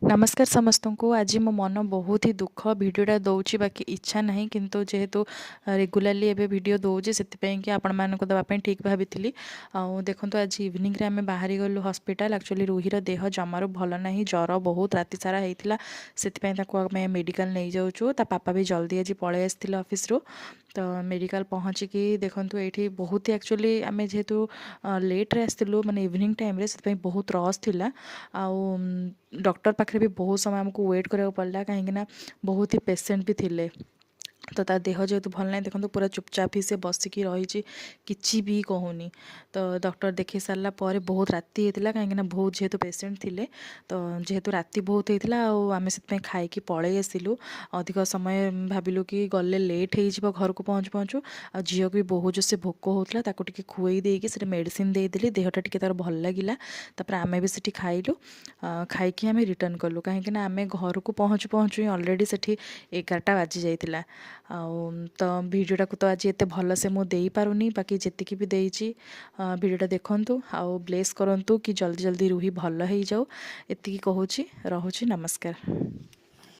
नमस्कार समस्त को। आज मो मन बहुत ही दुख भिडटा दौर बाकी इच्छा ना किंतु जेहेतु रेगुलाली एवं भिड दौजे से कि आपण मानक देवाई ठीक भावी देखो आज इवनिंग रे आम बाहरी गलु हस्पिटाल। एक्चुअली रूहीर देह जमार भल ना, ज्वर बहुत राति सारा होता से मेडिकल नहीं जाऊँ। पापा भी जल्दी आज पलि आसते ऑफिस रू तो मेडिकल पहुँचिकी देखूँ ये बहुत ही एक्चुअली आम जेहेतु लेट्रे आसलु माने इवनिंग टाइम से बहुत रश थिला। आउ डॉक्टर पाखे भी बहुत समय आमको वेट कराया पड़ा कहीं बहुत ही पेसेंट भी थिले। तो ता देह जेहेतु भल ना देखो पूरा चुपचाप ही से बसिकी रही किसी भी कहूनी। तो डॉक्टर देखे सारा पर बहुत राति होता कहीं बहुत जेहेतु पेसेंट थिले। तो जेहेतु राति बहुत होता आम से खाई पलि आसिलु। अधिक समय भाविलु कि गले लेट हो घर को पहुँचु पहुँचु आ झील को भी बहुत जोर से भोक होता टी खुई देकी से मेडिसिन देदेली देहटा टी तार भल लगे। आम भी से खाइलु खाई आम रिटर्न कलु कहीं आम घर को पहुँचु पहुँचु अलरेडी से 11टा बाजी जाइतिला। तो भिडियोटा को तो आज एत भल से मुझे पारुनी बाकी जी भी देती भिडियोटा देखु आउ ब्लेस करूँ कि जल्दी जल्दी रूही भल हो जाऊ। एति कहूँ रहुची नमस्कार।